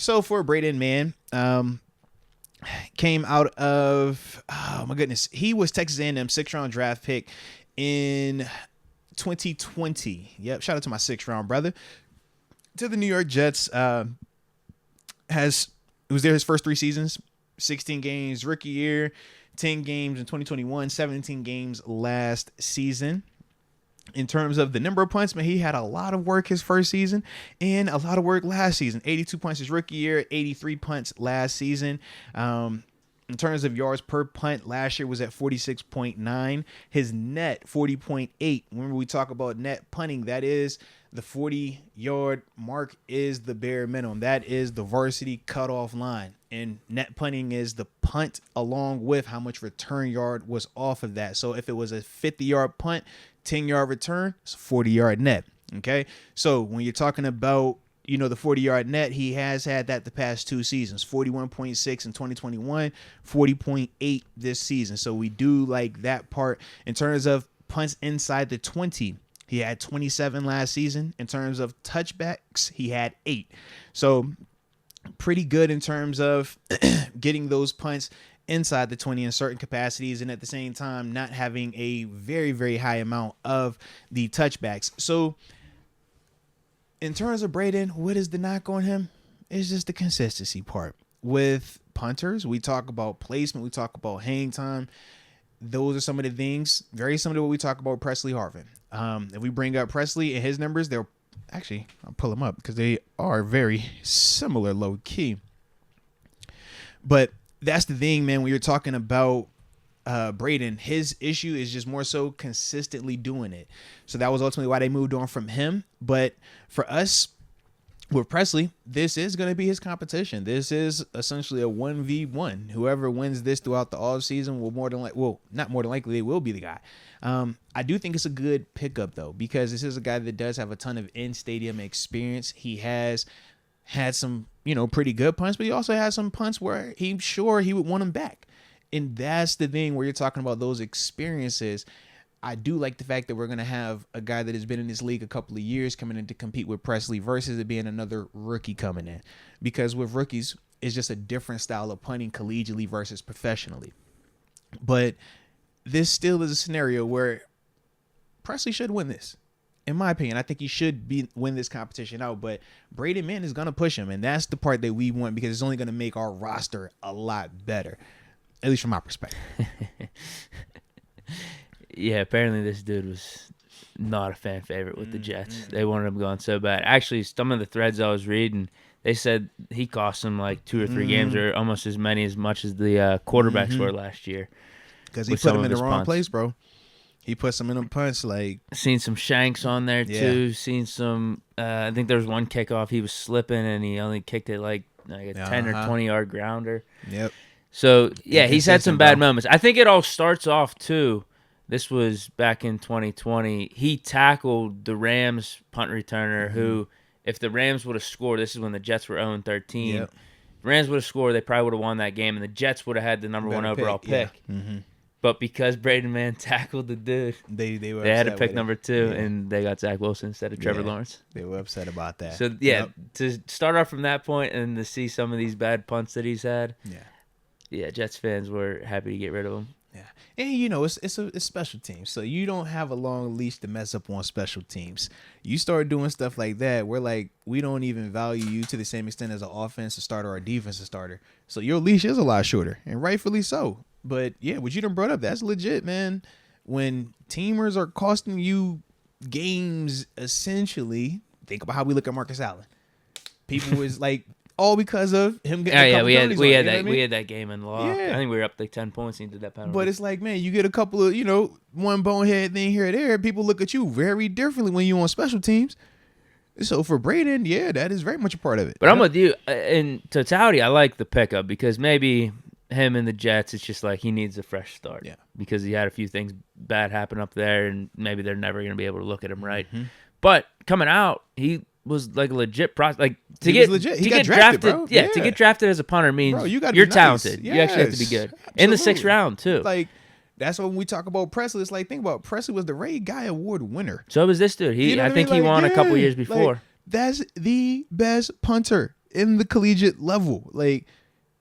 So for Braden Mann, came out of, oh my goodness, he was Texas A&M 6th-round draft pick in 2020. Yep, shout out to my 6th-round brother. To the New York Jets. It was there his first 3 seasons, 16 games rookie year, 10 games in 2021, 17 games last season. In terms of the number of punts, man, he had a lot of work his first season and a lot of work last season. 82 punts his rookie year, 83 punts last season. In terms of yards per punt, last year was at 46.9. His net, 40.8. Remember, we talk about net punting. That is the 40-yard mark is the bare minimum. That is the varsity cutoff line. And net punting is the punt along with how much return yard was off of that. So if it was a 50-yard punt, 10-yard return, it's a 40-yard net. Okay? So when you're talking about, the 40-yard net, he has had that the past 2 seasons, 41.6 in 2021, 40.8 this season. So we do like that part. In terms of punts inside the 20, he had 27 last season. In terms of touchbacks, he had 8. So pretty good in terms of getting those punts inside the 20 in certain capacities, and at the same time not having a very, very high amount of the touchbacks. So in terms of Braden, what is the knock on him? It's just the consistency part. With punters, we talk about placement, we talk about hang time. Those are some of the things very similar to what we talk about Presley Harvin. If we bring up Presley and his numbers, I'll pull them up because they are very similar low key. But that's the thing, man, when you're talking about Braden, his issue is just more so consistently doing it. So that was ultimately why they moved on from him. But for us, with Presley, this is going to be his competition. This is essentially a 1v1. Whoever wins this throughout the offseason will not more than likely, they will be the guy. I do think it's a good pickup, though, because this is a guy that does have a ton of in-stadium experience. He has had some, pretty good punts, but he also has some punts where he's sure he would want him back. And that's the thing where you're talking about those experiences. I do like the fact that we're going to have a guy that has been in this league a couple of years coming in to compete with Presley versus it being another rookie coming in. Because with rookies, it's just a different style of punting collegiately versus professionally. But this still is a scenario where Presley should win this. In my opinion, I think he should win this competition out. But Braden Mann is going to push him. And that's the part that we want because it's only going to make our roster a lot better. At least from my perspective. Yeah, apparently this dude was not a fan favorite with the Jets. They wanted him gone so bad. Actually, some of the threads I was reading, they said he cost them like 2 or 3 games or almost as much as the quarterbacks were last year. Because he put him in the wrong place, bro. He put some in them punts. Seen some shanks on there, too. Seen some, I think there was one kickoff. He was slipping, and he only kicked it like a 10 or 20-yard grounder. Yep. So, yeah, he's had some bad moments. I think it all starts off, too. This was back in 2020. He tackled the Rams punt returner who, if the Rams would have scored, this is when the Jets were 0-13. Yep. If the Rams would have scored, they probably would have won that game, and the Jets would have had the number 1 overall pick. Yeah. Mm-hmm. But because Braden Mann tackled the dude, they had to pick number 2, and they got Zach Wilson instead of Trevor Lawrence. They were upset about that. So, to start off from that point and to see some of these bad punts that he's had, Jets fans were happy to get rid of him. Yeah, and it's special teams, so you don't have a long leash to mess up on special teams. You start doing stuff like that, we don't even value you to the same extent as an offensive starter or a defensive starter. So your leash is a lot shorter, and rightfully so. But yeah, what you done brought up, that's legit, man. When teamers are costing you games, essentially, think about how we look at Marcus Allen. People was like. All because of him getting a couple penalties. We had that game in law. Yeah. I think we were up like 10 points and he did that penalty. But it's like, man, you get a couple of, one bonehead thing here or there. People look at you very differently when you're on special teams. So for Braden, that is very much a part of it. But I'm with you. In totality, I like the pickup because maybe him and the Jets, it's just like he needs a fresh start. Yeah. Because he had a few things bad happen up there and maybe they're never going to be able to look at him right. Mm-hmm. But coming out, he was like a legit prospect. Like to get drafted, bro. Yeah, to get drafted as a punter means you're talented. Yes. You actually have to be good. Absolutely. In the 6th round too. Like that's when we talk about Presley. It's like think about Presley was the Ray Guy Award winner. So was this dude. I think he won a couple years before. That's the best punter in the collegiate level. Like,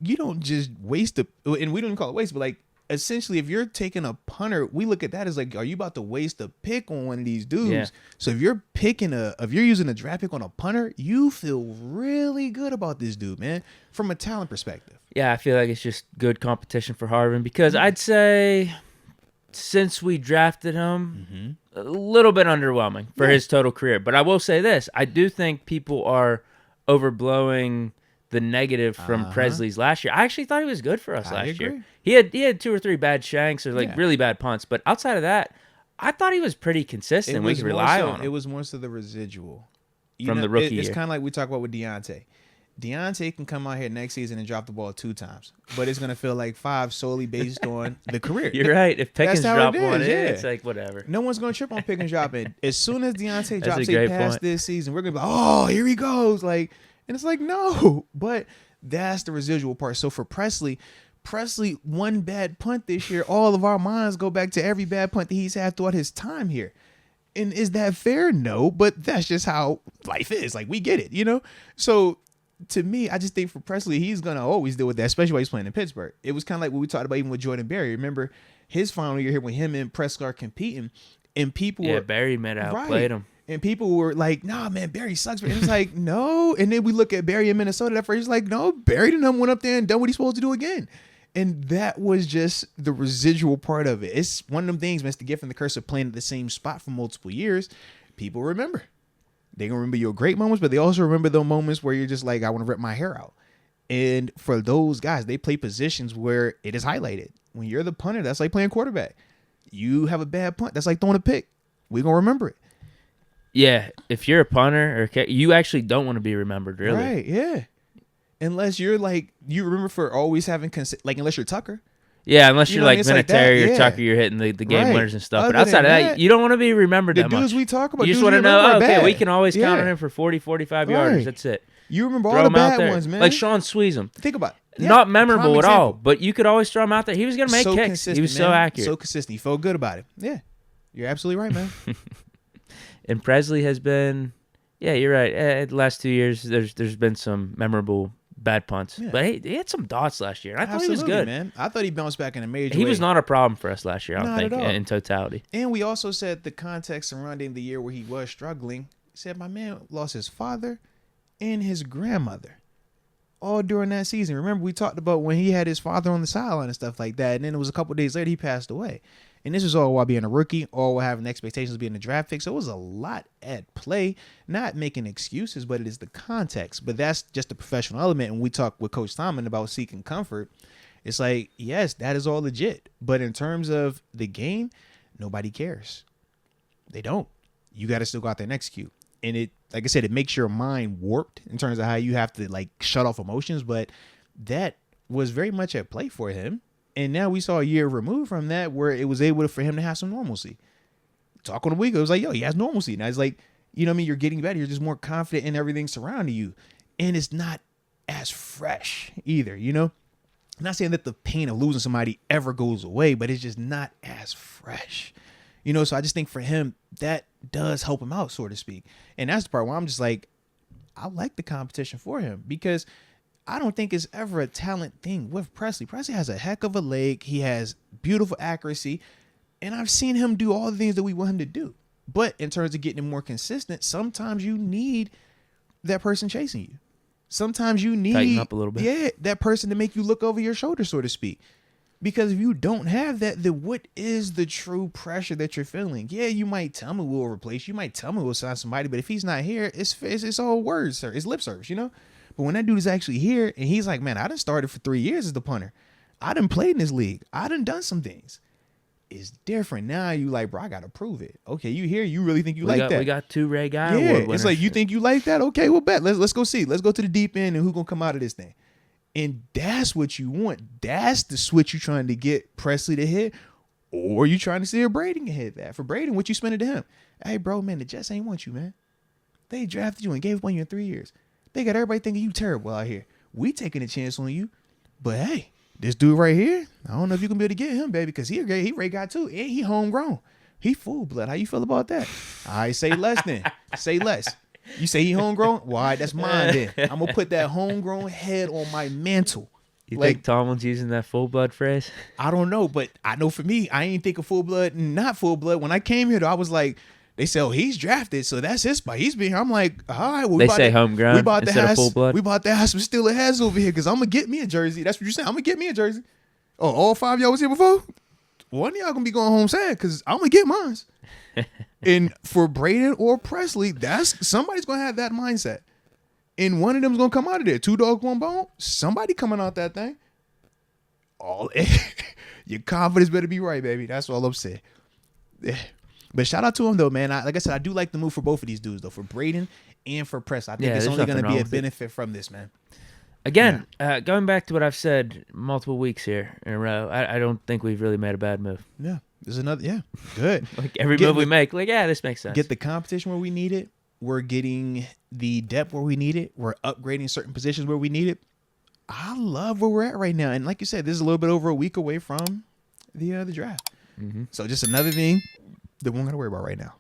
you don't just waste and we don't even call it waste, but like, essentially, if you're taking a punter, we look at that as like, are you about to waste a pick on one of these dudes? Yeah. So if you're using a draft pick on a punter, you feel really good about this dude, man, from a talent perspective. Yeah, I feel like it's just good competition for Harvin because I'd say since we drafted him, a little bit underwhelming for his total career. But I will say this. I do think people are overblowing the negative from Presley's last year. I actually thought he was good for us last year. He had 2 or 3 bad shanks or like really bad punts. But outside of that, I thought he was pretty consistent. We could rely on him. It was more so the residual. From the rookie year. It's kind of like we talk about with Deontay. Deontay can come out here next season and drop the ball 2 times, but it's going to feel like 5 solely based on the career. You're right. If Pickens drop one in, yeah. it's like whatever. No one's going to trip on Pickens dropping. As soon as Deontay drops a pass this season, we're going to be like, oh, here he goes. Like, and it's like, no. But that's the residual part. So for Presley, one bad punt this year, all of our minds go back to every bad punt that he's had throughout his time here. And is that fair? No, but that's just how life is. Like, we get it, you know? So to me, I just think for Presley, he's going to always deal with that, especially while he's playing in Pittsburgh. It was kind of like what we talked about even with Jordan Berry. Remember his final year here when him and Prescott are competing, and people were... Barry outplayed him. And people were like, nah, man, Barry sucks. And it's like, no. And then we look at Barry in Minnesota. That first, like, no, Barry didn't went up there and done what he's supposed to do again. And that was just the residual part of it. It's one of them things, man, it's the gift and the curse of playing at the same spot for multiple years. People remember. They can remember your great moments, but they also remember the moments where you're just like, I want to rip my hair out. And for those guys, they play positions where it is highlighted. When you're the punter, that's like playing quarterback. You have a bad punt, that's like throwing a pick. We're going to remember it. Yeah, if you're a punter, you actually don't want to be remembered, really. Right, yeah. Unless you're like, you remember for always having, like, unless you're Tucker. Yeah, unless you're like Vinatieri or yeah. Tucker, you're hitting the game winners and stuff. But outside of that, you don't want to be remembered that much. The dudes we talk about, you just want to know, okay, we can always count on him for 40, 45 yarders. That's it. You remember all the bad ones, man. Like Sean Sweezum. Think about it. Not memorable at all, but you could always throw him out there. He was going to make kicks. He was so accurate. So consistent. He felt good about it. Yeah. You're absolutely right, man. And Presley has been, yeah, you're right. The last 2 years, there's been some memorable bad punts. Yeah. But he had some dots last year. I thought he was good. Man. I thought he bounced back in a major way. He was not a problem for us last year, I don't think, in totality. And we also said the context surrounding the year where he was struggling. He said my man lost his father and his grandmother all during that season. Remember, we talked about when he had his father on the sideline and stuff like that. And then it was a couple of days later he passed away. And this was all while being a rookie, all while having expectations of being a draft pick. So it was a lot at play, not making excuses, but it is the context. But that's just the professional element. And we talk with Coach Tomlin about seeking comfort. It's like, yes, that is all legit. But in terms of the game, nobody cares. They don't. You got to still go out there and execute. And it, like I said, it makes your mind warped in terms of how you have to like shut off emotions. But that was very much at play for him. And now we saw a year removed from that where it was able for him to have some normalcy. Talk on the week, it was like, yo, he has normalcy. Now it's like, you know what I mean? You're getting better. You're just more confident in everything surrounding you. And it's not as fresh either, you know? I'm not saying that the pain of losing somebody ever goes away, but it's just not as fresh. You know, so I just think for him, that does help him out, so to speak. And that's the part where I'm just like, I like the competition for him because I don't think it's ever a talent thing with Presley. Presley has a heck of a leg. He has beautiful accuracy. And I've seen him do all the things that we want him to do. But in terms of getting him more consistent, sometimes you need that person chasing you. Sometimes you need tighten up a little bit. Yeah, that person to make you look over your shoulder, so to speak. Because if you don't have that, then what is the true pressure that you're feeling? Yeah, you might tell me we'll replace you. You might tell me we'll sign somebody. But if he's not here, it's all words, sir. It's lip service, you know? But when that dude is actually here and he's like, man, I done started for 3 years as the punter. I done played in this league. I done some things. It's different. Now you like, bro, I got to prove it. Okay, you here. You really think you like that? We got 2 Ray Guy Award winners. It's like, you think you like that? Okay, well, bet. Let's go see. Let's go to the deep end and who's going to come out of this thing. And that's what you want. That's the switch you're trying to get Presley to hit. Or you trying to see if Braden can hit that. For Braden, what you spending to him? Hey, bro, man, the Jets ain't want you, man. They drafted you and gave up on you in 3 years. They got everybody thinking you terrible out here. We taking a chance on you. But hey, this dude right here, I don't know if you can be able to get him, baby, because he Ray got too. And he homegrown. He full blood. How you feel about that? All right, say less then. Say less. You say he homegrown? Why? That's mine then. I'm going to put that homegrown head on my mantle. You think Tomlin's using that full blood phrase? I don't know, but I know for me, I ain't think of full blood and not full blood. When I came here, though, I was like, they say, oh, he's drafted, so that's his spot. He's been here. I'm like, all right. Well, they say homegrown instead of full blood. We about to have some Steeler heads over here because I'm going to get me a jersey. That's what you're saying. I'm going to get me a jersey. Oh, all 5 of y'all was here before? One of y'all going to be going home sad because I'm going to get mine. And for Braden or Presley, somebody's going to have that mindset. And one of them's going to come out of there. 2 dogs, 1 bone. Somebody coming out that thing. Your confidence better be right, baby. That's all I'm saying. Yeah. But shout out to him, though, man. Like I said, I do like the move for both of these dudes, though, for Braden and for Press. I think it's only going to be a benefit from this, man. Again, going back to what I've said multiple weeks here in a row, I don't think we've really made a bad move. Yeah. There's another, good. Like every move we make, this makes sense. Get the competition where we need it. We're getting the depth where we need it. We're upgrading certain positions where we need it. I love where we're at right now. And like you said, this is a little bit over a week away from the draft. Mm-hmm. So just another thing that we don't got to worry about right now.